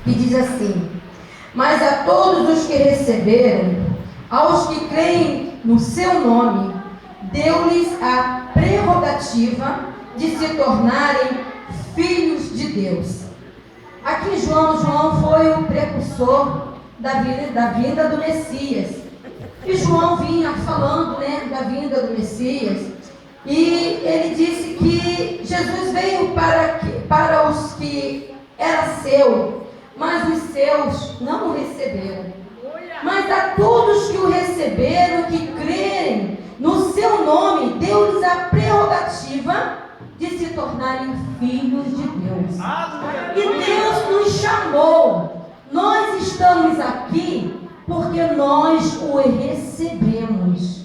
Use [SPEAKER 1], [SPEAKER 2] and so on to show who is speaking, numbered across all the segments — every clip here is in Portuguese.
[SPEAKER 1] que diz assim: mas a todos os que receberam, aos que creem no seu nome, deu-lhes a prerrogativa de se tornarem filhos de Deus. Aqui João foi o precursor da vinda do Messias. E João vinha falando, da vinda do Messias. E ele disse que Jesus veio para os que era seu, mas os seus não o receberam. Mas a todos que o receberam, que crerem no seu nome, deu-lhes a prerrogativa de se tornarem filhos de Deus. E Deus nos chamou. Nós estamos aqui porque nós o recebemos.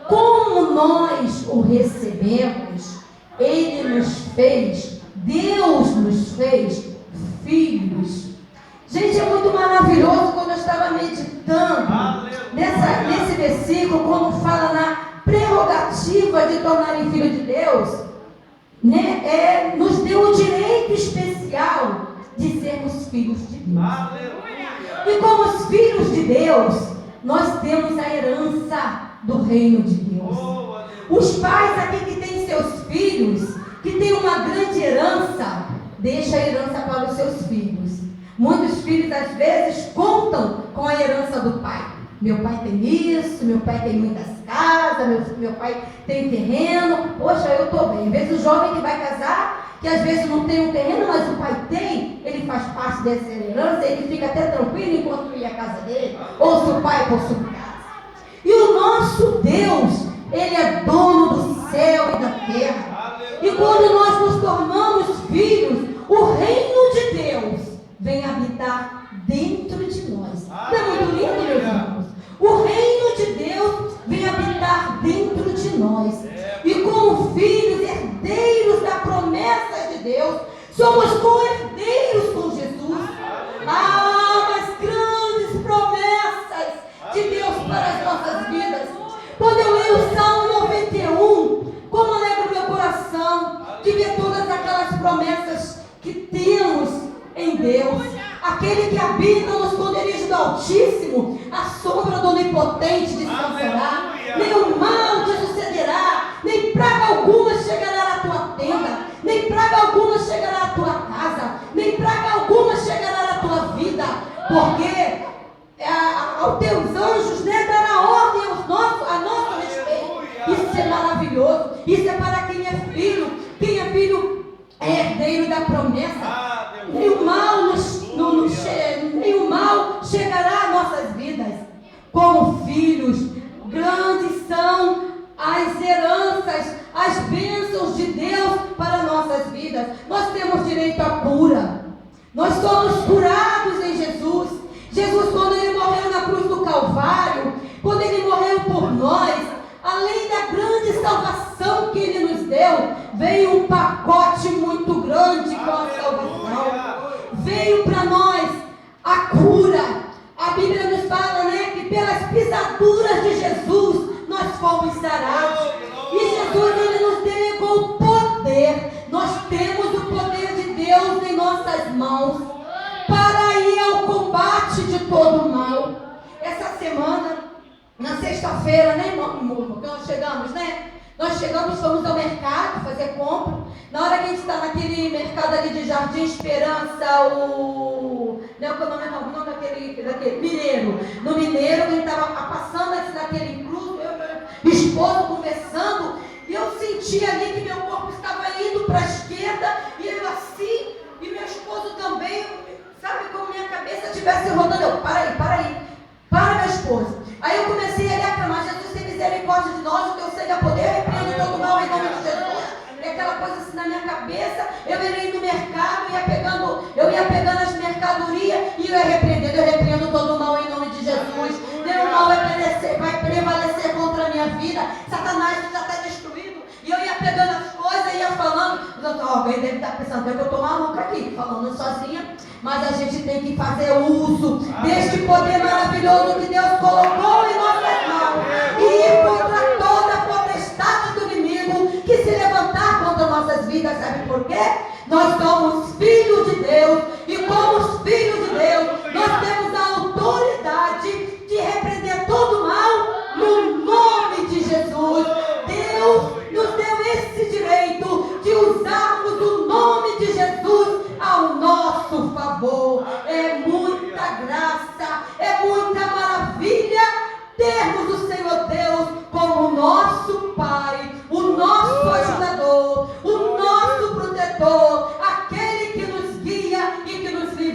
[SPEAKER 1] Como nós o recebemos, Ele nos fez, Deus nos fez filhos. Gente, é muito maravilhoso quando eu estava meditando nesse versículo, quando fala na prerrogativa de tornarem filho de Deus, nos deu o direito especial de sermos filhos de Deus. E como os filhos de Deus, nós temos a herança do reino de Deus. Os pais aqui que têm seus filhos, que têm uma grande herança, deixa a herança para os seus filhos. Muitos filhos às vezes contam com a herança do pai. Meu pai tem isso, meu pai tem muitas casas, meu pai tem terreno. Poxa, eu estou bem. Às vezes o jovem que vai casar, que às vezes não tem um terreno, mas o pai tem, ele faz parte dessa herança, ele fica até tranquilo em construir a casa dele, ou se o pai possui casa. E o nosso Deus, Ele é dono do céu e da terra. E quando nós nos tornamos filhos, o reino de Deus vem habitar dentro de nós. Não é muito lindo, meus irmãos? O reino de Deus vem habitar dentro de nós. E como filhos, herdeiros da promessa de Deus, somos co-herdeiros com Jesus. As grandes promessas de Deus para as nossas vidas. Quando eu leio o Salmo 91, como alegra o meu coração de ver todas aquelas promessas que temos em Deus. Aquele que habita no esconderijo do Altíssimo, a sombra do Onipotente descansará. Nem o mal te sucederá, nem praga alguma chegará à tua tenda, nem praga alguma chegará à tua casa, nem praga alguma chegará à tua vida, porque aos teus anjos, dará ordem a nosso respeito. Isso é maravilhoso. Isso é para quem é filho. Quem é filho é herdeiro da promessa. Nenhum mal chegará às nossas vidas. Como filhos, grandes são as heranças, as bênçãos de Deus para nossas vidas. Nós temos direito à cura. Nós somos curados em Jesus. Jesus, quando Ele morreu na cruz do Calvário, quando Ele morreu por nós, além da grande salvação que Ele nos deu, veio um pacote muito grande com a salvação. Veio para nós a cura. A Bíblia nos fala, que pelas pisaduras de Jesus nós fomos sarados. E Jesus, Ele nos delegou poder. Nós temos o poder de Deus em nossas mãos para ir ao combate de todo o mal. Essa semana, na sexta-feira, irmão? Que nós chegamos, Nós chegamos, fomos ao mercado fazer compra. Na hora que a gente está naquele mercado ali de Jardim Esperança, qual é o nome daquele Mineiro. No Mineiro, a gente estava passando naquele incluso, eu e meu esposo conversando, e eu senti ali que meu corpo estava indo para a esquerda, e eu assim, e meu esposo também, sabe, como minha cabeça estivesse rodando. Eu, para meu esposo. Aí eu comecei a aclamar: Jesus, tem misericórdia de nós, o teu sangue é poder, eu repreendo todo mal em nome de Jesus. E aquela coisa assim na minha cabeça, eu irei no mercado, eu ia pegando as mercadorias e eu ia repreendendo, eu repreendo todo mal em nome de Jesus. Nenhum mal vai prevalecer contra a minha vida. Satanás já está destruído. E eu ia pegando as coisas e ia falando. Alguém deve estar pensando que eu estou maluca aqui, falando sozinha. Mas a gente tem que fazer uso deste poder maravilhoso que Deus colocou em nossas mãos e ir contra toda a potestade do inimigo que se levantar contra nossas vidas. Sabe por quê? Nós somos filhos de Deus, e como os filhos de Deus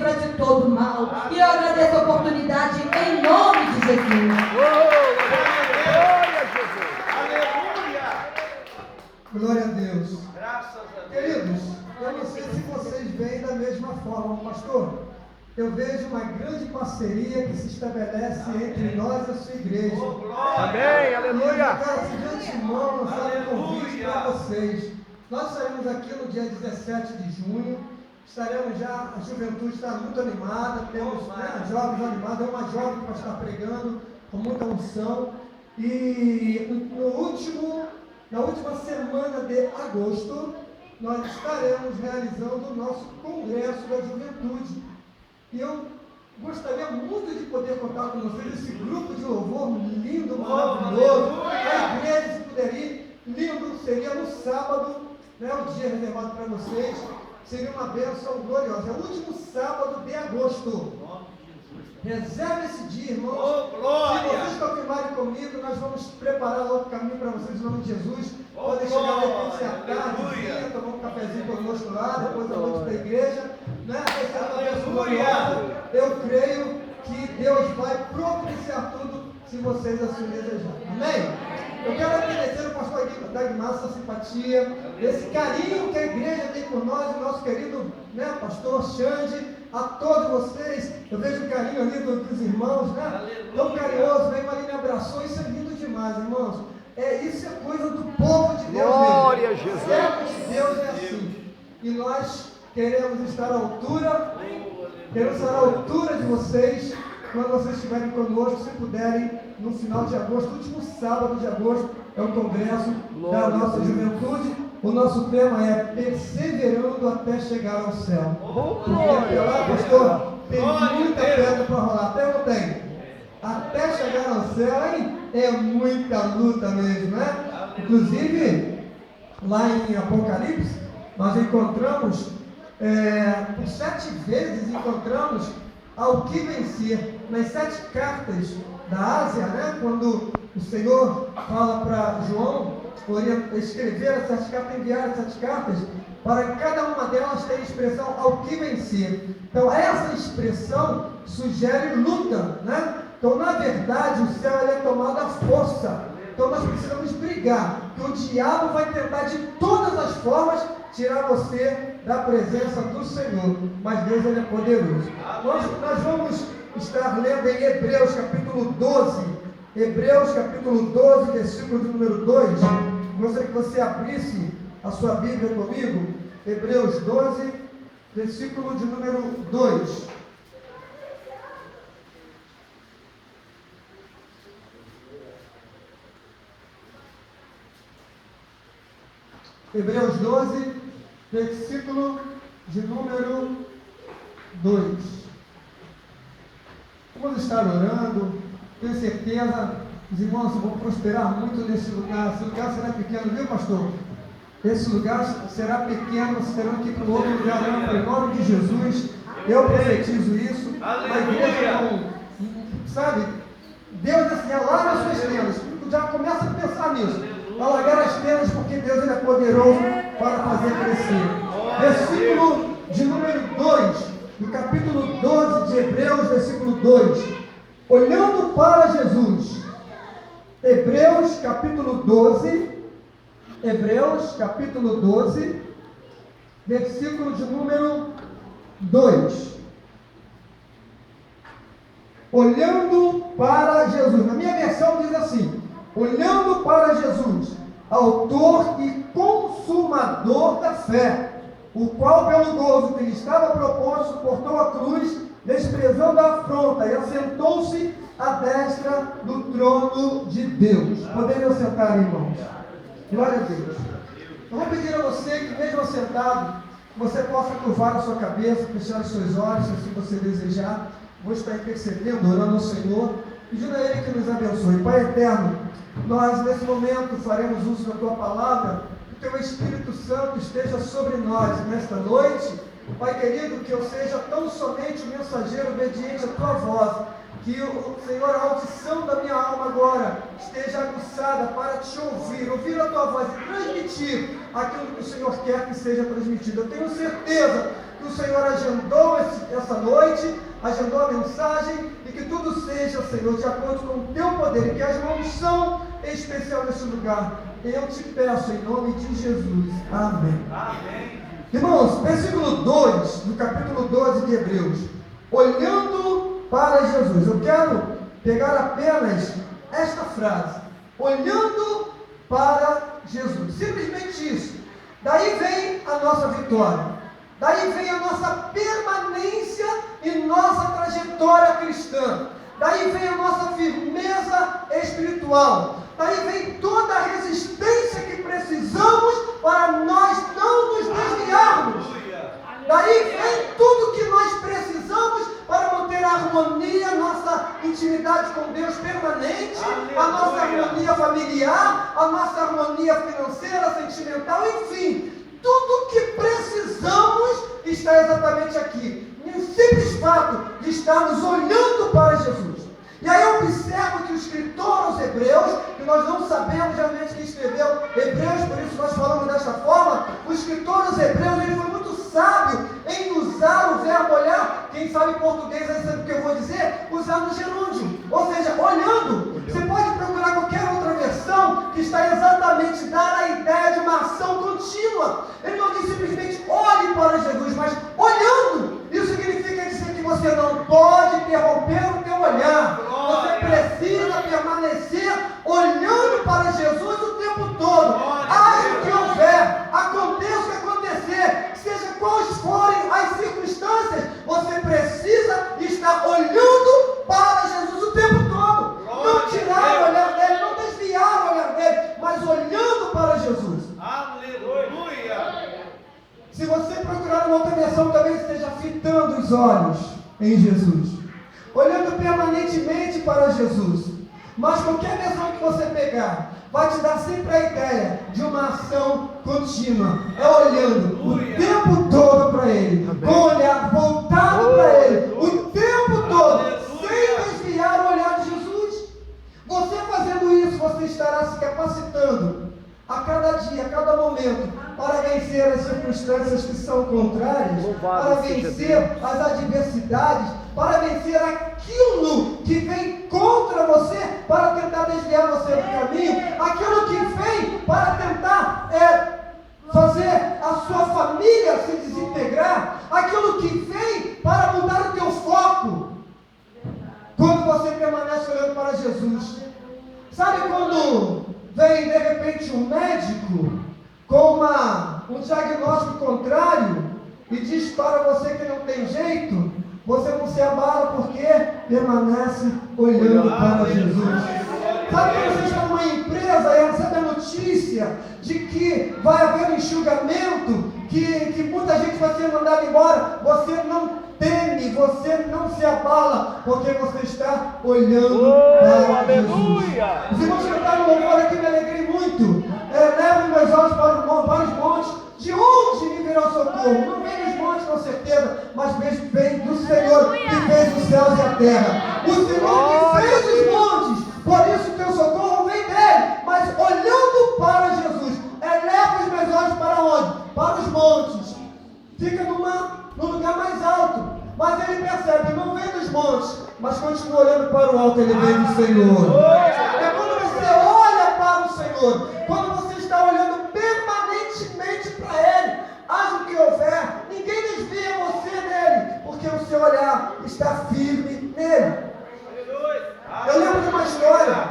[SPEAKER 1] livra de todo mal. E eu agradeço a oportunidade em nome de Jesus.
[SPEAKER 2] Glória a Deus. Queridos, eu não sei se vocês veem da mesma forma, pastor. Eu vejo uma grande parceria que se estabelece entre nós e a sua igreja.
[SPEAKER 3] Amém, aleluia.
[SPEAKER 2] E eu quero de antemão lançar um convite para vocês. Nós saímos aqui no dia 17 de junho. Estaremos já, a juventude está muito animada, temos jovens animados, é uma jovem que vai estar pregando com muita unção. E na última semana de agosto, nós estaremos realizando o nosso Congresso da Juventude. E eu gostaria muito de poder contar com vocês esse grupo de louvor lindo, maravilhoso. A igreja, se puder ir, lindo, seria no sábado, né, o dia reservado para vocês. Seria uma bênção gloriosa. É o último sábado de agosto. Reserve esse dia, irmãos. Se vocês confirmarem comigo, nós vamos preparar outro caminho para vocês em nome de Jesus. Podem chegar de repente à tarde, tomar um cafezinho conosco lá, depois da noite da igreja. Né? Eu creio que Deus vai propiciar tudo se vocês assim desejarem. Amém? Eu quero agradecer ao pastor Dagmar essa simpatia, esse carinho que a igreja tem por nós, o nosso querido pastor Xande, a todos vocês. Eu vejo o carinho ali dos irmãos, tão carinhoso, vem ali me abraçou, isso é lindo demais, irmãos. Isso é coisa do povo de Deus.
[SPEAKER 3] Glória a Jesus.
[SPEAKER 2] Servo de Deus é assim. E nós queremos estar à altura, de vocês, quando vocês estiverem conosco, se puderem, no final de agosto, último sábado de agosto, é o congresso da nossa juventude. O nosso tema é perseverando até chegar ao céu. Porque até lá, pastor, tem muita pedra para rolar. Até não tem? Até chegar ao céu, hein? É muita luta mesmo, né? Inclusive, lá em Apocalipse, nós encontramos, por 7 vezes encontramos ao que vencer. Nas 7 cartas da Ásia, né? Quando o Senhor fala para João escrever as 7 cartas, enviar as 7 cartas, para cada uma delas ter a expressão ao que vencer. Então essa expressão sugere luta, né? Então na verdade o céu é tomado à força. Então nós precisamos brigar, que o diabo vai tentar de todas as formas tirar você da presença do Senhor, mas Deus ele é poderoso. Nós vamos estar lendo em Hebreus capítulo 12, Hebreus capítulo 12, versículo de número 2, gostaria que você abrisse a sua Bíblia comigo, Hebreus 12, versículo de número 2. Hebreus 12, versículo de número 2. Vamos estar orando, tenho certeza, os irmãos vão prosperar muito nesse lugar. Esse lugar será pequeno, viu, pastor? Esse lugar será pequeno, vocês terão que ir para um outro lugar, em nome de Jesus. Eu profetizo isso. A igreja, sabe, Deus assim, alarga as suas tendas. Já começa a pensar nisso. Alargar as tendas, porque Deus ele é poderoso para fazer crescer. Versículo de número 2, no capítulo 12 de Hebreus, versículo 2. Olhando para Jesus. Hebreus capítulo 12, versículo de número 2. Olhando para Jesus. Na minha versão diz assim: olhando para Jesus, autor e consumador da fé, o qual pelo gozo que lhe estava proposto suportou a cruz, desprezando a afronta, e assentou-se à destra do trono de Deus. Poderiam sentar, irmãos? Glória a Deus. Eu vou pedir a você que, mesmo assentado, você possa curvar a sua cabeça, fechar os seus olhos, se você desejar. Vou estar intercedendo, orando ao Senhor, pedindo a Ele que nos abençoe. Pai eterno, nós nesse momento faremos uso da Tua palavra, que o Teu Espírito Santo esteja sobre nós nesta noite. Pai querido, que eu seja tão somente o mensageiro obediente à Tua voz, que o Senhor, a audição da minha alma agora esteja aguçada para te ouvir a Tua voz e transmitir aquilo que o Senhor quer que seja transmitido. Eu tenho certeza que o Senhor agendou essa nessa noite, agendou a mensagem, e que tudo seja, Senhor, de acordo com o teu poder, e que haja uma unção especial nesse lugar. Eu te peço em nome de Jesus. Amém.
[SPEAKER 4] Amém.
[SPEAKER 2] Irmãos, versículo 2, do capítulo 12 de Hebreus. Olhando para Jesus. Eu quero pegar apenas esta frase. Olhando para Jesus. Simplesmente isso. Daí vem a nossa vitória. Daí vem a nossa permanência e nossa trajetória cristã. Daí vem a nossa firmeza espiritual. Daí vem toda a resistência que precisamos para nós não nos desviarmos. Daí vem tudo que nós precisamos para manter a harmonia, nossa intimidade com Deus permanente, a nossa harmonia familiar, a nossa harmonia financeira, sentimental, enfim. Tudo que precisamos está exatamente aqui. No simples fato de estarmos olhando para Jesus. E aí eu observo que o escritor aos Hebreus, que nós não sabemos realmente quem escreveu Hebreus, por isso nós falamos desta forma, o escritor aos Hebreus, ele foi muito sábio em usar o verbo olhar, quem sabe português aí sabe o que eu vou dizer, usar no gerúndio, ou seja, olhando. Você pode procurar qualquer outra versão que está exatamente dar a ideia de uma ação contínua. Ele não diz simplesmente olhe para Jesus, mas olhando. Isso significa dizer que você não pode interromper o teu olhar. Você precisa permanecer olhando para Jesus o tempo todo. Haja o que houver, aconteça o que acontecer, seja quais forem as circunstâncias, você precisa estar olhando para Jesus o tempo todo. Não tirar o olhar dele, não desviar o olhar dele, mas olhando para Jesus.
[SPEAKER 4] Aleluia!
[SPEAKER 2] Se você procurar uma outra versão, talvez esteja fitando os olhos em Jesus, olhando permanentemente para Jesus. Mas qualquer versão que você pegar, vai te dar sempre a ideia de uma ação contínua. É olhando o tempo todo para Ele, com o olhar voltado para Ele, o tempo todo, sem desviar o olhar de Jesus. Você fazendo isso, você estará se capacitando a cada dia, a cada momento, para vencer as circunstâncias que são contrárias, para vencer as adversidades, para vencer aquilo que vem contra você, para tentar desviar você do caminho, aquilo que vem para tentar fazer a sua família se desintegrar, aquilo que vem para mudar o teu foco, quando você permanece olhando para Jesus. Sabe quando vem de repente um médico com um diagnóstico contrário e diz para você que não tem jeito, você não se abala porque permanece olhando para Jesus. Sabe quando você está numa empresa e recebe a notícia de que vai haver um enxugamento, que muita gente vai ser mandada embora, você não teme, você não se abala, porque você está olhando para Jesus. Os irmãos cantaram um louvor aqui, me alegrei muito. Levo meus olhos para os montes, de onde me virá o socorro? Não vem dos montes com certeza, mas vem do Senhor que fez os céus e a terra. O Senhor que fez os montes, por isso o teu socorro vem dele. Mas olhando para Jesus, eleva os meus olhos para onde? Para os montes. Fica no lugar mais alto, mas ele percebe, não vem dos montes, mas continua olhando para o alto, ele vem do Senhor. É quando você olha para o Senhor, quando você está olhando permanentemente para Ele, haja o que houver, ninguém desvia você dele, porque o seu olhar está firme nele. Eu lembro de uma história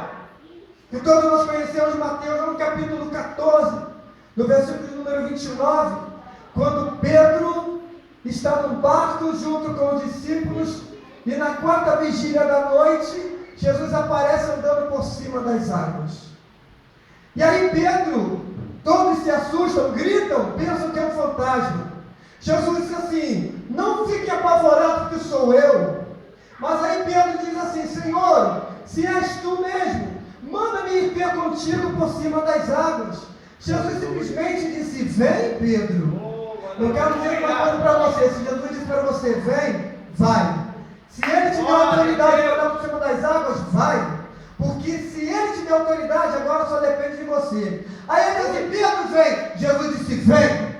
[SPEAKER 2] que todos nós conhecemos de Mateus, no capítulo 14, no versículo número 29, quando Pedro está no barco junto com os discípulos, e na quarta vigília da noite, Jesus aparece andando por cima das águas. E aí Pedro, todos se assustam, gritam, pensam que é um fantasma. Jesus disse assim, não fique apavorado porque sou eu. Mas aí Pedro diz assim, Senhor, se és tu mesmo, manda-me ir ter contigo por cima das águas. Jesus simplesmente disse, vem Pedro. Eu quero dizer uma coisa para você, se Jesus disse para você, vem, vai. Se Ele te deu autoridade para andar por cima das águas, vai. Porque se Ele te deu autoridade, agora só depende de você. Aí ele disse, Pedro, vem. Jesus disse, vem.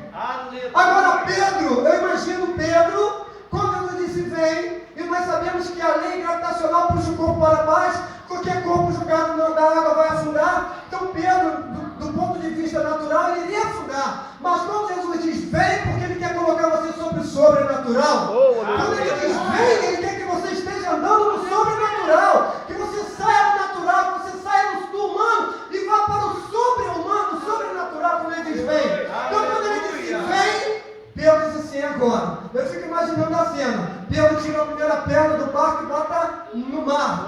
[SPEAKER 2] Agora Pedro, eu imagino Pedro, quando Jesus disse, sabemos que a lei gravitacional puxa o corpo para baixo, qualquer corpo jogado na água vai afundar. Então Pedro, do ponto de vista natural, ele iria afundar. Mas quando Jesus diz vem, porque ele quer colocar você sobre o sobrenatural. Quando ele diz vem, ele quer que você esteja andando no sobrenatural, que você saia do natural, que você saia do humano e vá para o sobre-humano, o sobrenatural, quando ele diz vem. Então quando ele disse vem, Pedro diz assim agora. Eu fico imaginando a cena. Pedro tira a primeira perna do barco e bota no mar.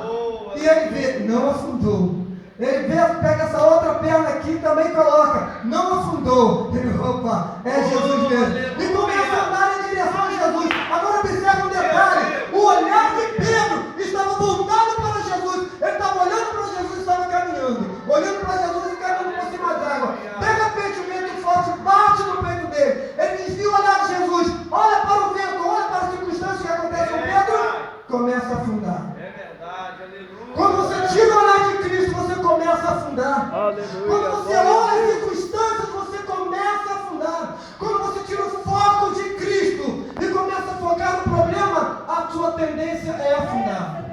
[SPEAKER 2] E ele vê, não afundou. Ele vê, pega essa outra perna aqui e também coloca, não afundou. Ele, opa, é Jesus mesmo. E começa a andar em direção a Jesus. Agora observa um detalhe. O olhar de Pedro estava voltado para Jesus. Ele estava olhando para Jesus e estava caminhando. Olhando para Jesus e caminhando por cima d'água. Pega o peito, o vento forte, bate no peito dele. Ele desvia o olhar de Jesus. Olha para o vento, olha para as circunstâncias que acontecem com Pedro. Começa a afundar.
[SPEAKER 4] É verdade, aleluia.
[SPEAKER 2] Quando você tira o olhar de Cristo, você começa a afundar.
[SPEAKER 3] Aleluia.
[SPEAKER 2] Quando você olha as circunstâncias, você começa a afundar. Quando você tira o foco de Cristo e começa a focar no problema, a sua tendência é afundar.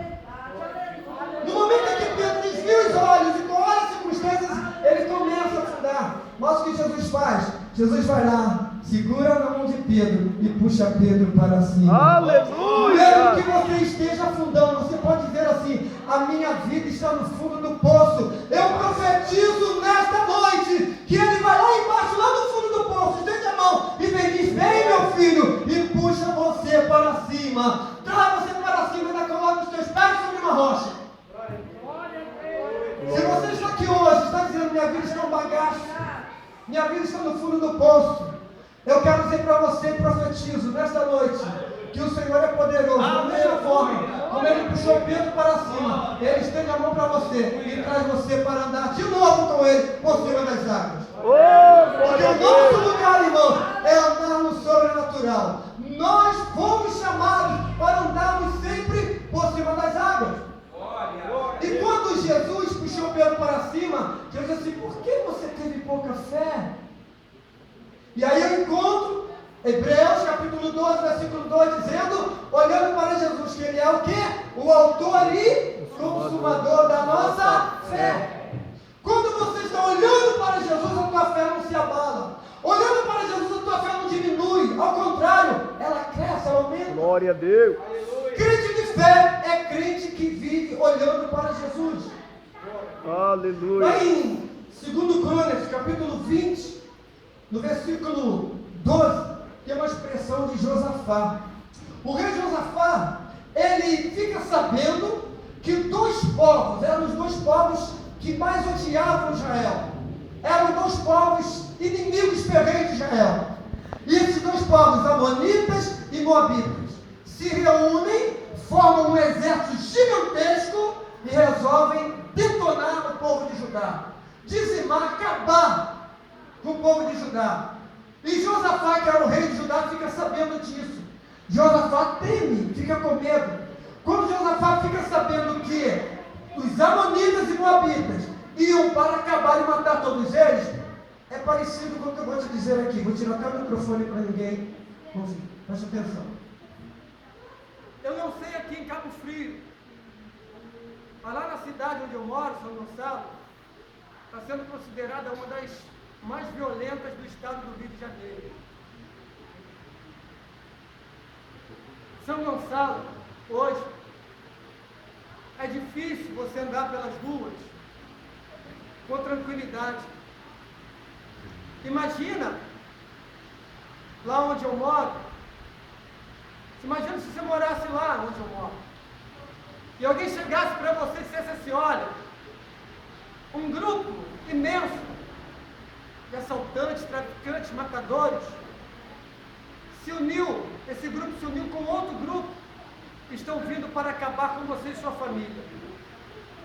[SPEAKER 2] No momento em que Pedro desvia os olhos e olha as circunstâncias, ele começa a afundar. Mas o que Jesus faz? Jesus vai lá, segura na mão de Pedro e puxa Pedro para cima.
[SPEAKER 3] Aleluia!
[SPEAKER 2] Mesmo que você esteja afundando, você pode dizer assim: a minha vida está no fundo do poço. Eu profetizo nesta noite que ele vai lá embaixo, lá no fundo do poço, estende a mão e diz: vem, meu filho, e puxa você para cima. Traz você para cima e ainda coloca os teus pés sobre uma rocha. Se você está aqui hoje, está dizendo: minha vida está um bagaço, minha vida está no fundo do poço, eu quero dizer para você, profetizo nesta noite, que o Senhor é poderoso. Da mesma forma como ele puxou Pedro para cima, ele estende a mão para você e traz você para andar de novo com ele por cima das águas. Porque o nosso lugar, irmão, é andar no sobrenatural. Nós fomos chamados para andarmos sempre por cima das águas. E quando Jesus puxou Pedro para cima, Jesus disse: por que você teve pouca fé? E aí eu encontro Hebreus capítulo 12, versículo 2, dizendo, olhando para Jesus, que ele é o quê? O autor e consumador da nossa fé. Quando você está olhando para Jesus, a tua fé não se abala. Olhando para Jesus, a tua fé não diminui. Ao contrário, ela cresce, ela aumenta.
[SPEAKER 3] Glória a Deus.
[SPEAKER 2] Crente de fé é crente que vive olhando para Jesus.
[SPEAKER 3] Aleluia.
[SPEAKER 2] Aí em 2 Crônicas, capítulo 20, no versículo 12, tem uma expressão de Josafá. O rei Josafá, ele fica sabendo que dois povos, eram os dois povos que mais odiavam Israel. Eram dois povos inimigos ferrenhos de Israel. E esses dois povos, amonitas e moabitas, se reúnem, formam um exército gigantesco e resolvem detonar o povo de Judá, dizimar, acabar com o povo de Judá. E Josafá, que era o rei de Judá, fica sabendo disso. Josafá teme, fica com medo. Quando Josafá fica sabendo que os amonitas e moabitas iam para acabar e matar todos eles, é parecido com o que eu vou te dizer aqui. Vou tirar até o microfone para ninguém ouvir. Presta atenção. Eu não sei aqui em Cabo Frio, mas lá na cidade onde eu moro, São Gonçalo, está sendo considerada uma das mais violentas do estado do Rio de Janeiro. São Gonçalo, hoje, é difícil você andar pelas ruas com tranquilidade. Imagina, lá onde eu moro, imagina se você morasse lá onde eu moro, e alguém chegasse para você e dissesse assim: olha, um grupo imenso de assaltantes, traficantes, matadores, esse grupo se uniu com outro grupo, estão vindo para acabar com você e sua família.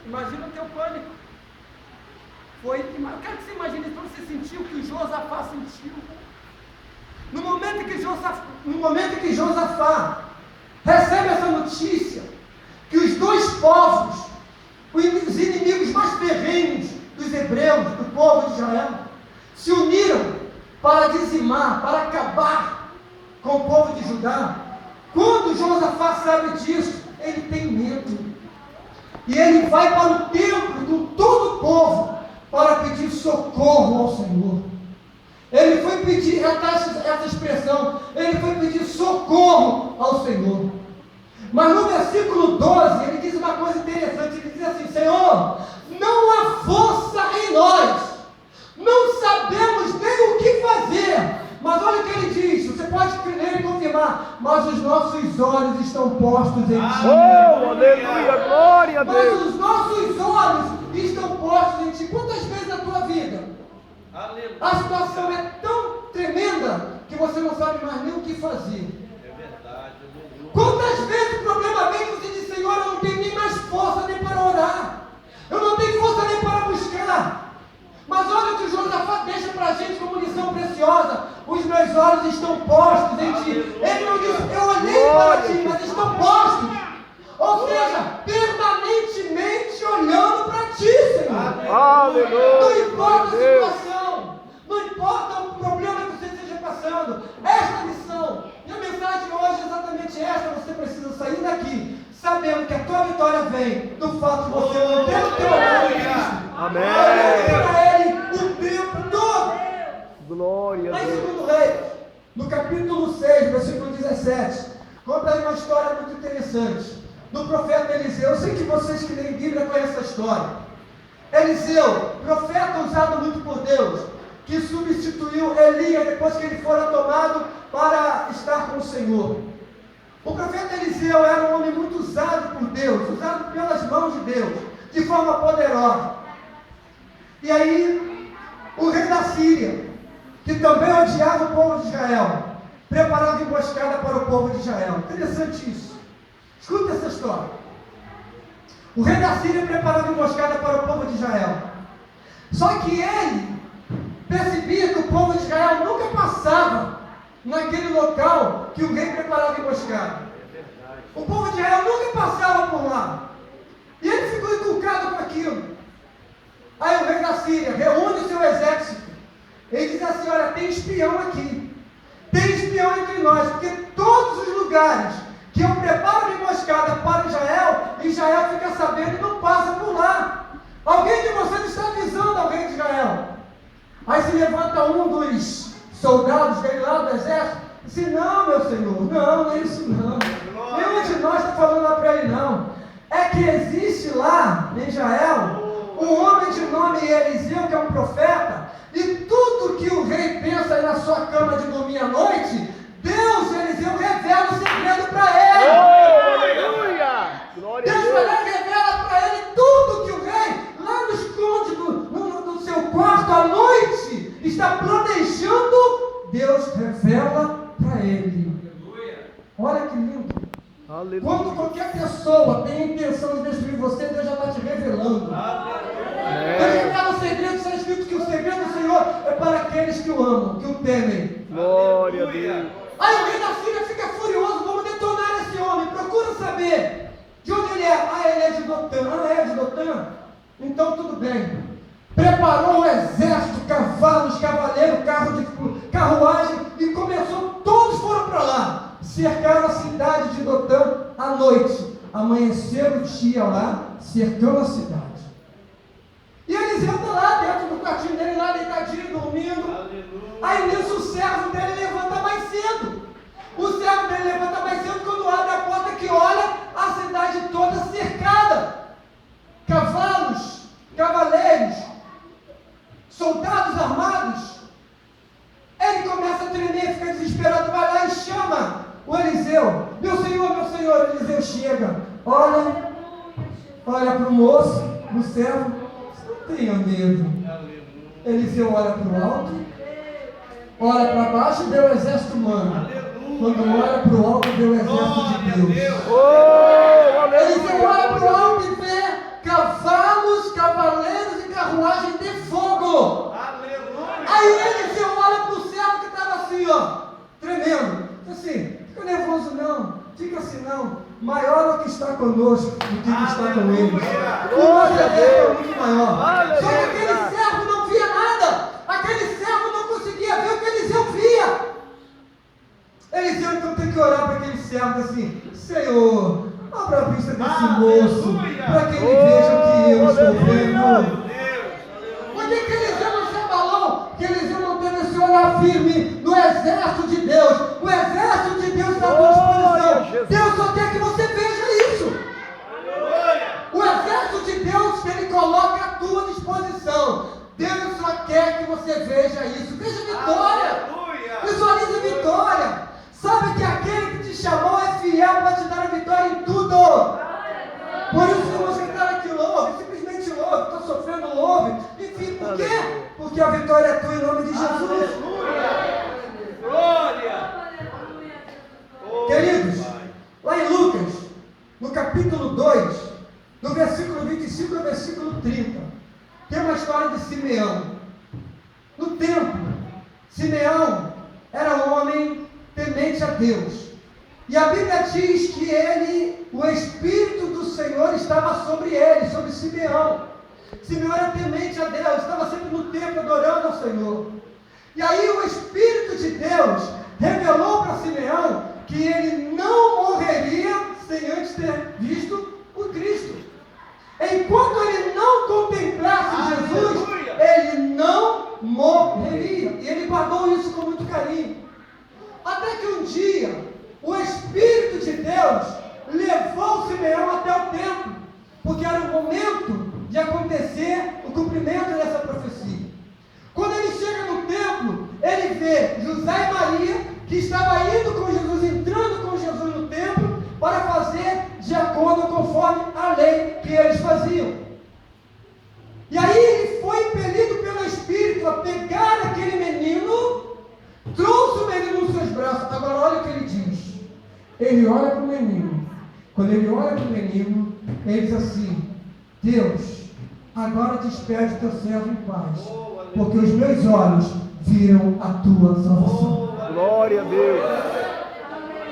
[SPEAKER 2] Imagina o teu pânico. Eu quero que você imagine para você sentir o que o Josafá sentiu. No momento em que Josafá recebe essa notícia, que os dois povos, os inimigos mais ferrenhos dos hebreus, do povo de Israel, se uniram para dizimar, para acabar com o povo de Judá, Quando Josafá sabe disso, ele tem medo. E ele vai para o templo com todo o povo para pedir socorro ao Senhor. Ele foi pedir, essa expressão, ele foi pedir socorro ao Senhor. Mas no versículo 12, ele diz uma coisa interessante, ele diz assim: Senhor, não há força em nós, não sabemos nem o que fazer. Mas olha o que ele diz, você pode crer e confirmar, mas os nossos olhos estão postos em Ti.
[SPEAKER 3] Oh, aleluia, glória a
[SPEAKER 2] Mas
[SPEAKER 3] Deus.
[SPEAKER 2] os nossos olhos estão postos em Ti. Quantas vezes na tua vida a situação é tão tremenda que você não sabe mais nem o que fazer?
[SPEAKER 4] É verdade, aleluia.
[SPEAKER 2] Quantas vezes o problema vem que você diz: Senhor, eu não tenho nem mais força nem para orar, eu não tenho força nem para buscar. Mas olha o que o Josafá deixa para a gente como lição preciosa: os meus olhos estão postos em Ti. Ele não diz: eu olhei para Ti, mas estão postos. Ou seja, permanentemente olhando para Ti, Senhor.
[SPEAKER 3] Aleluia.
[SPEAKER 2] Não importa a
[SPEAKER 3] Deus.
[SPEAKER 2] situação, não importa o problema que você esteja passando. Esta lição, e a mensagem de hoje é exatamente esta: você precisa sair daqui sabendo que a tua vitória vem do fato de você manter o teu olhar em Cristo.
[SPEAKER 3] Amém.
[SPEAKER 2] Olhando para Ele o tempo todo.
[SPEAKER 3] Glória a
[SPEAKER 2] Lá em
[SPEAKER 3] Deus.
[SPEAKER 2] 2 Reis, no capítulo 6, versículo 17, conta aí uma história muito interessante do profeta Eliseu. Eu sei que vocês que leem Bíblia conhecem essa história. Eliseu, profeta usado muito por Deus, que substituiu Elias depois que ele fora tomado para estar com o Senhor. O profeta Eliseu era um homem muito usado por Deus, usado pelas mãos de Deus, de forma poderosa. E aí, o rei da Síria, que também odiava o povo de Israel, preparava emboscada para o povo de Israel. Interessante isso. Escuta essa história. O rei da Síria preparava emboscada para o povo de Israel. Só que ele percebia que o povo de Israel nunca passava naquele local que o rei preparava emboscada. O povo de Israel nunca passava por lá. E ele ficou inculcado com aquilo. Aí o rei da Síria reúne o seu exército. Ele diz assim: olha, tem espião aqui. Tem espião entre nós, porque todos os lugares que eu preparo uma emboscada para Israel fica sabendo e não passa por lá. Alguém de vocês está avisando ao rei de Israel. Aí se levanta um dos soldados dele lá do exército e diz: não, meu senhor, não é isso não. Nenhum de nós está falando lá para ele não. É que existe lá em Israel um homem de nome Eliseu, que é um profeta, e tudo que o rei pensa aí na sua cama de dormir à noite, Deus, Eliseu, revela o segredo para ele.
[SPEAKER 3] Oh, aleluia. Glória a
[SPEAKER 2] Deus
[SPEAKER 3] Deus.
[SPEAKER 2] revela para ele tudo que o rei, lá no esconde do seu quarto à noite, está planejando. Deus revela para ele. Olha que lindo.
[SPEAKER 3] Aleluia.
[SPEAKER 2] Quando qualquer pessoa tem a intenção de destruir você, Deus já está te revelando. Deus revela o segredo. Está escrito que o segredo do Senhor é para aqueles que o amam, que o temem.
[SPEAKER 3] Glória a Deus.
[SPEAKER 2] Aí o rei da Síria fica furioso: vamos detonar esse homem, procura saber de onde ele é. Ah, ele é de Dotã. Ah, é de Dotã? Então tudo bem. Preparou o exército, cavalos, cavaleiros, carruagem, e começou, todos foram para lá. Cercaram a cidade de Dotã à noite. Amanheceram o dia lá, cercando a cidade. E Eliseu está lá dentro do quartinho dele, lá deitadinho, dormindo. Aí nisso o servo dele levanta mais cedo. O servo dele levanta mais cedo quando abre a porta, que olha a cidade toda cercada. Cavalos, cavaleiros, soldados armados. Ele começa a tremer, fica desesperado, vai lá e chama o Eliseu. Meu senhor, Eliseu chega. Olha para o moço, no servo. Não tenha medo. Eliseu olha para o alto, olha para baixo e vê o exército humano. Quando olha para o alto, vê o exército de Deus.
[SPEAKER 3] Oh,
[SPEAKER 2] Eliseu olha
[SPEAKER 3] aleluia.
[SPEAKER 2] para o alto e vê cavalos, cavaleiros e carruagem de fogo. Aí Eliseu olha para o servo que estava assim, ó, tremendo. Diz assim: fica nervoso não, fica assim não. Maior é o que está conosco do que está com eles. O nosso exército é muito maior. Só que aquele servo não via nada. Aquele servo não conseguia ver o que Eliseu via. Eliseu então tem que orar para aquele servos assim: Senhor, abra a vista desse moço, para que ele veja que eu estou vendo. Por que Eliseu não se abalou? Que Eliseu não teve esse olhar firme no exército de Deus. O exército de Deus está à tua disposição. Deus só quer que você veja isso. O exército de Deus que Ele coloca à tua disposição. Deus só quer que você veja isso. Veja vitória. Visualize vitória. Sabe que aquele que te chamou é fiel para te dar a vitória em tudo. Por isso, irmãos, que cara que louve, simplesmente louve, estou sofrendo, louve. Enfim, por quê? Porque a vitória é tua em nome de Jesus.
[SPEAKER 4] Glória!
[SPEAKER 2] Queridos, lá em Lucas, no capítulo 2, no versículo 25 ao versículo 30, tem uma história de Simeão. No templo, Simeão era um homem temente a Deus. E a Bíblia diz que ele, o Espírito do Senhor estava sobre ele, sobre Simeão. Simeão era temente a Deus, estava sempre no templo adorando ao Senhor. E aí o Espírito de Deus revelou para Simeão que ele não morreria sem antes ter visto o Cristo. Enquanto ele não contemplasse Jesus, ele não morreria. E ele guardou isso com muito carinho. Até que um dia, o Espírito de Deus levou Simeão até o templo, porque era o momento de acontecer o cumprimento dessa profecia. Quando ele chega no templo, ele vê José e Maria, que estava indo com Jesus, entrando com Jesus no templo, para fazer de acordo conforme a lei que eles faziam. E aí ele foi impelido pelo Espírito a pegar aquele menino, trouxe o menino nos seus braços. Agora olha o que ele diz. Ele olha para o menino. Quando ele olha para o menino, ele diz assim: Deus, agora despede o teu servo em paz, porque os meus olhos viram a tua salvação.
[SPEAKER 3] Glória a Deus.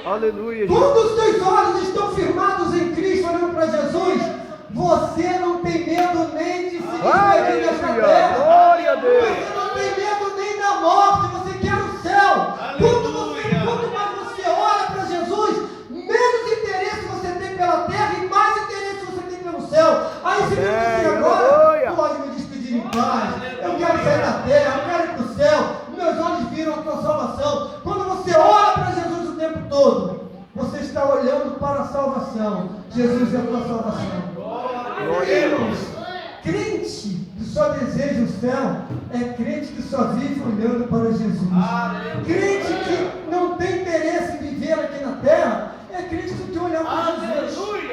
[SPEAKER 3] Aleluia.
[SPEAKER 2] Quando os teus olhos estão firmados em Cristo, olhando para Jesus, você não tem medo nem de se despedir desta terra.
[SPEAKER 3] Glória a Deus.
[SPEAKER 2] Você não tem medo nem da morte, você quer o céu. Quanto mais você olha para Jesus, menos interesse você tem pela terra e mais interesse você tem pelo céu. Aí você diz assim: agora pode me despedir em paz. Eu quero sair da terra, eu quero ir para o céu. Meus olhos viram a tua salvação. Quando você olha para Jesus o tempo todo, você está olhando para a salvação. Jesus é a tua salvação. Irmãos, crente que só deseja o céu é crente que só vive olhando para Jesus. Crente que não tem interesse em viver aqui na terra é crente que tem olhar para Jesus.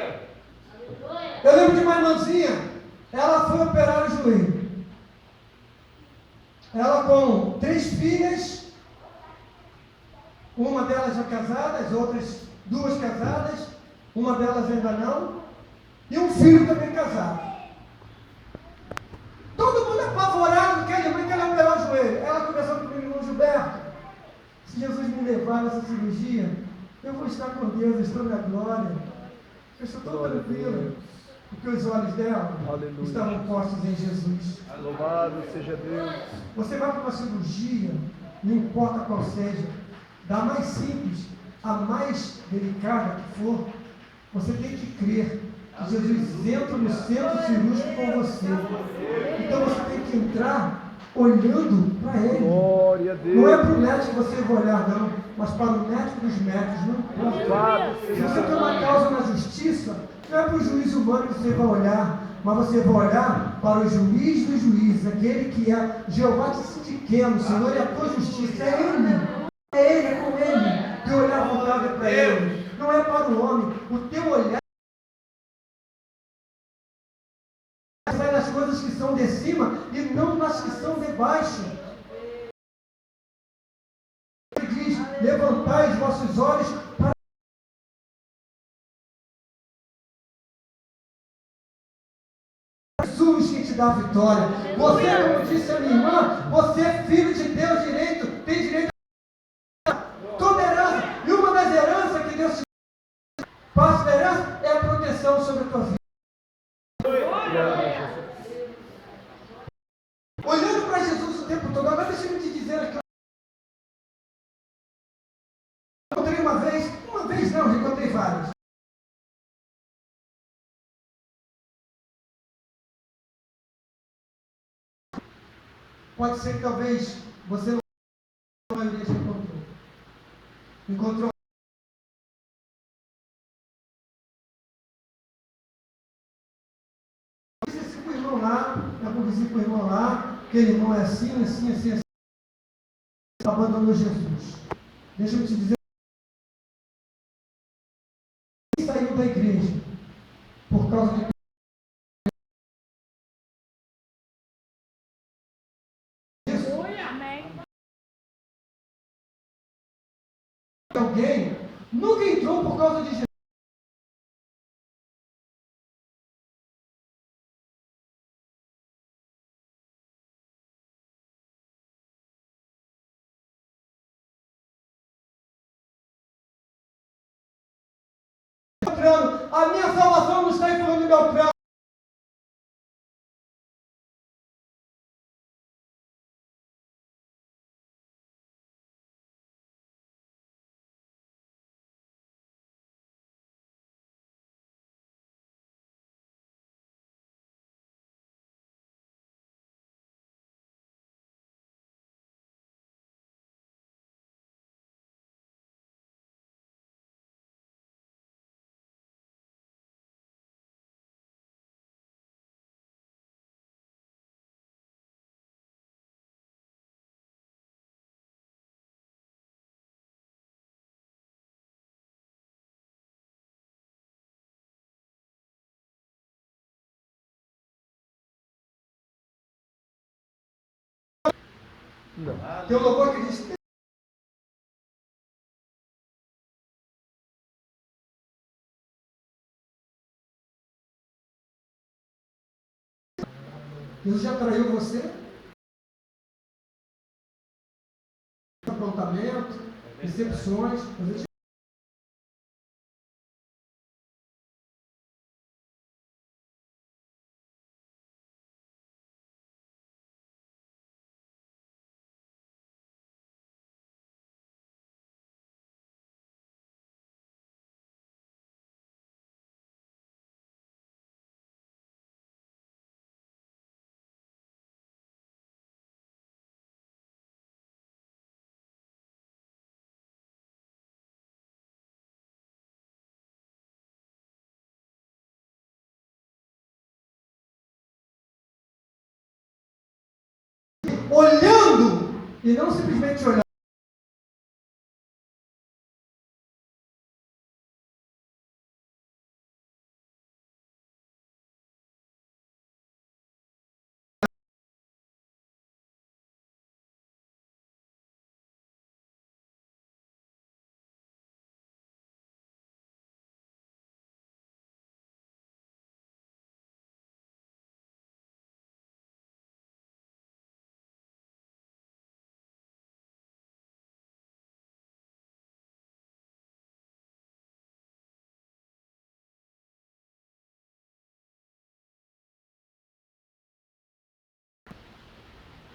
[SPEAKER 2] Eu lembro de uma irmãzinha, ela foi operar o joelho. Ela com 3 filhas, uma delas já casada, as outras 2 casadas, uma delas ainda não, e um filho também casado. Todo mundo apavorado, que a mãe quer operar o joelho. Ela conversou com o meu irmão Gilberto: se Jesus me levar nessa cirurgia, eu vou estar com Deus, eu estou na glória. Eu estou tão tranquilo, porque os olhos dela estavam postos em Jesus.
[SPEAKER 3] Louvado seja Deus.
[SPEAKER 2] Você vai para uma cirurgia, não importa qual seja, da mais simples a mais delicada que for, você tem que crer que Jesus entra no centro cirúrgico com você. Então você tem que entrar olhando para Ele.
[SPEAKER 3] Glória a Deus.
[SPEAKER 2] Não é para o médico que você vai olhar, não, mas para o médico dos médicos. Não importa. Se você tem uma causa na justiça, não é para o juiz humano que você vai olhar, mas você vai olhar para o juiz dos juízes, aquele que é Jeová Tsidkenu, o Senhor e a tua justiça. É Ele. É Ele, é com Ele. Teu olhar voltado é para Ele. Não é para o homem. O teu olhar vai nas coisas que são de cima e não nas que são de baixo. Ele diz: levantai os vossos olhos para Jesus, que te dá a vitória. Você, como disse a minha irmã, você é filho de Deus direito, tem direito a toda herança. E uma das heranças que Deus te passa da herança é a proteção sobre a tua vida. Olhando para Jesus o tempo todo. Agora deixa eu te dizer aqui. Eu encontrei uma vez não, eu encontrei várias. Pode ser que talvez você não, a maioria já encontrou. Encontrou com o irmão lá, é conversar com o irmão lá, aquele irmão é assim, assim, assim, assim, abandonou Jesus. Deixa eu te dizer, quem saiu da igreja por causa de alguém, nunca entrou por causa de Jesus. A minha salvação não está em fulano de Beltrano. Tem um louvor que diz: Jesus já traiu você? Aprontamento, decepções. Olhando e não simplesmente olhando.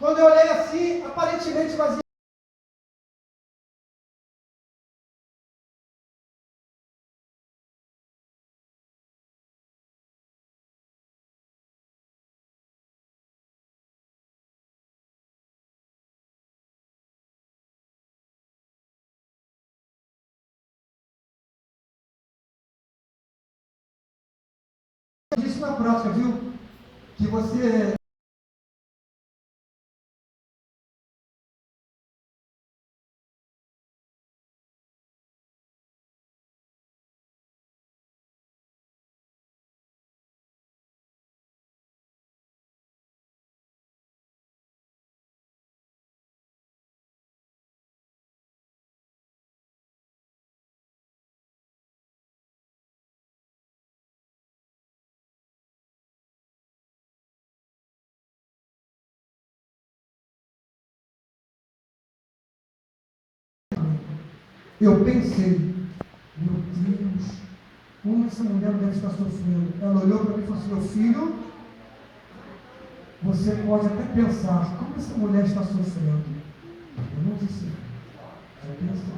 [SPEAKER 2] Quando eu olhei assim, aparentemente vazio. Eu disse na prática, viu? Que você eu pensei, meu Deus, como essa mulher deve estar sofrendo. Ela olhou para mim e falou assim: meu filho, você pode até pensar, como essa mulher está sofrendo. Eu não disse, eu pensei.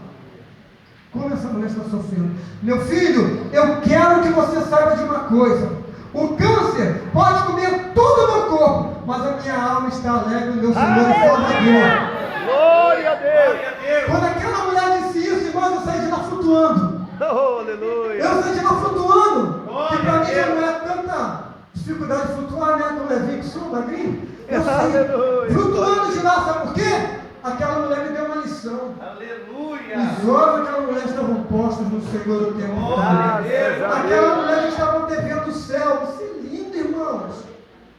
[SPEAKER 2] como essa mulher está sofrendo. Meu filho, eu quero que você saiba de uma coisa. O câncer pode comer todo o meu corpo, mas a minha alma está alegre, o meu Senhor e Salvador.
[SPEAKER 3] Glória a Deus.
[SPEAKER 2] Quando aquela mulher disse isso, irmãos, eu saí de lá flutuando.
[SPEAKER 3] Oh, aleluia.
[SPEAKER 2] Eu saí de lá flutuando. Que para mim já não é tanta dificuldade de flutuar, né? Como Levi que sou, magrinho. Eu saí flutuando de lá, sabe por quê? Aquela mulher me deu uma lição.
[SPEAKER 4] Aleluia.
[SPEAKER 2] Os olhos daquela mulher estavam postos no Senhor o tempo todo.
[SPEAKER 3] Graças a
[SPEAKER 2] Aquela
[SPEAKER 3] Deus.
[SPEAKER 2] mulher estava devendo o céu. Isso é lindo, irmãos.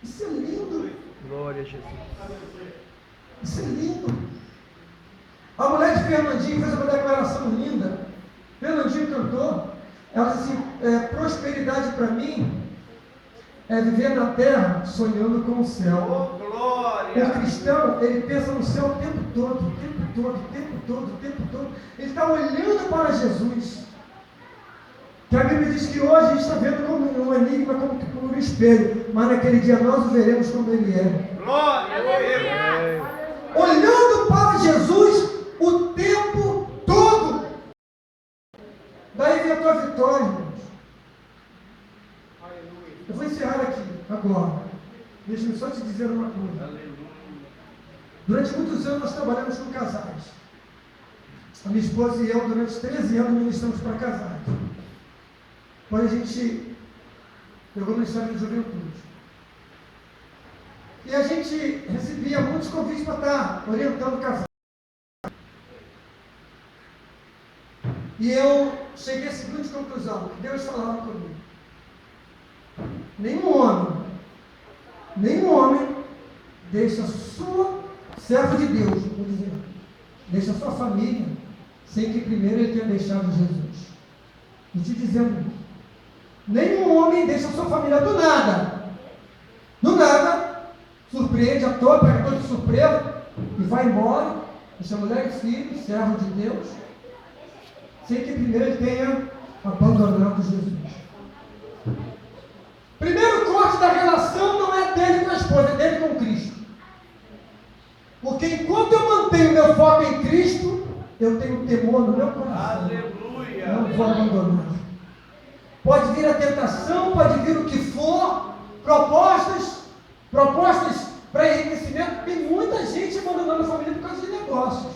[SPEAKER 2] Isso é lindo.
[SPEAKER 3] Glória a Jesus.
[SPEAKER 2] Isso é lindo. A mulher de Fernandinho fez uma declaração linda. Fernandinho cantou. Ela disse assim, prosperidade para mim é viver na terra sonhando com o céu.
[SPEAKER 4] Oh, glória.
[SPEAKER 2] O cristão, ele pensa no céu o tempo todo, o tempo todo, o tempo todo, o tempo todo. Ele está olhando para Jesus. Que a Bíblia diz que hoje a gente está vendo como um enigma, como por um espelho. Mas naquele dia nós o veremos como ele é.
[SPEAKER 4] Glória.
[SPEAKER 3] Amém.
[SPEAKER 2] Olhando para Jesus o tempo todo. Daí vem a tua vitória, irmãos. Eu vou encerrar aqui, agora. Deixa-me só te dizer uma coisa. Durante muitos anos nós trabalhamos com casais. A minha esposa e eu, durante 13 anos, ministramos para casais. Quando a gente pegou o Ministério de Juventude. E a gente recebia muitos convites para estar orientando casais. E eu cheguei à seguinte conclusão, que Deus falava comigo. Nenhum homem deixa sua servo de Deus, vou dizer, deixa sua família, sem que primeiro ele tenha deixado Jesus. E te dizendo, nenhum homem deixa sua família do nada, surpreende a todos, pega todos de surpresa, e vai embora, deixa mulher e filho, servo de Deus, sem que primeiro ele tenha abandonado Jesus. Primeiro corte da relação não é dele com a esposa, é dele com Cristo. Porque enquanto eu mantenho meu foco em Cristo, eu tenho temor no meu coração.
[SPEAKER 4] Aleluia.
[SPEAKER 2] Não vou abandonar. Pode vir a tentação, pode vir o que for, propostas para enriquecimento. Tem muita gente abandonando a família por causa de negócios.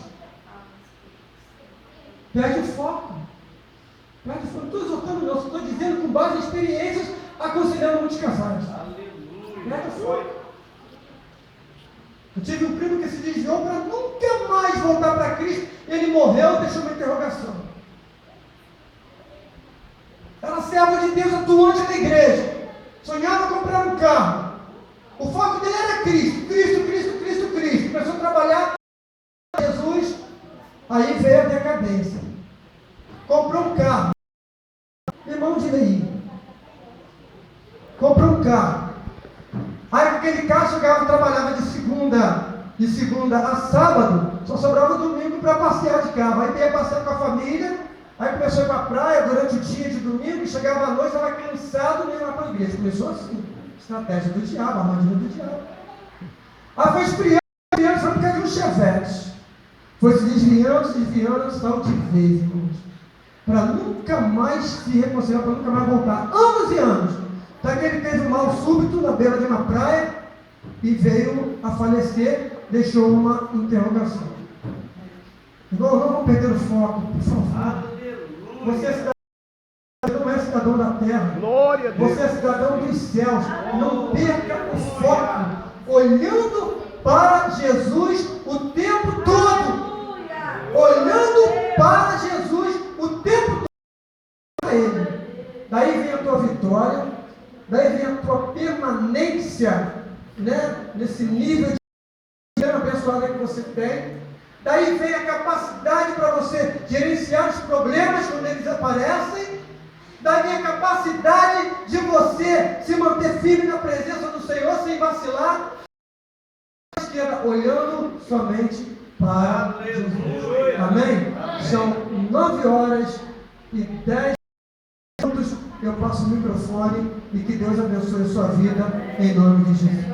[SPEAKER 2] Perde o foco. Não estou exortando, não, estou dizendo com base em experiências, aconselhando muitos casais.
[SPEAKER 4] Aleluia.
[SPEAKER 2] Perde o foco. Eu tive um primo que se desviou para nunca mais voltar para Cristo. Ele morreu e deixou uma interrogação. Era servo de Deus, atuante na igreja. Sonhava comprar um carro. O foco dele era Cristo. Começou a trabalhar com Jesus. Aí veio a decadência. Comprou um carro. Irmão de Leí. Comprou um carro. Aí com aquele carro chegava, trabalhava de segunda a sábado, só sobrava domingo para passear de carro. Aí ia passear com a família, aí começou a ir para a praia durante o dia de domingo, chegava à noite, estava cansado, nem lá para a igreja. Começou assim, estratégia do diabo, armadilha do diabo. Aí foi esfriando, só por causa de um chevette. Foi se desviando, tal de vez, irmãos. Para nunca mais se reconciliar, para nunca mais voltar. Anos e anos. Até que ele teve um mal súbito na beira de uma praia e veio a falecer, deixou uma interrogação. Irmão, não vamos perder o foco, por favor. Você é cidadão, não é cidadão da terra.
[SPEAKER 3] Glória a Deus.
[SPEAKER 2] Você é cidadão dos céus. Não perca o foco. Olhando para Jesus o tempo todo. Olhando para Jesus o tempo todo. Para Ele. Daí vem a tua vitória. Daí vem a tua permanência, né, nesse nível de vida abençoada que você tem. Daí vem a capacidade para você gerenciar os problemas quando eles aparecem. Daí vem a capacidade de você se manter firme na presença do Senhor sem vacilar. Olhando somente para Jesus. Amém? São 9h10. Eu passo o microfone e que Deus abençoe a sua vida em nome de Jesus.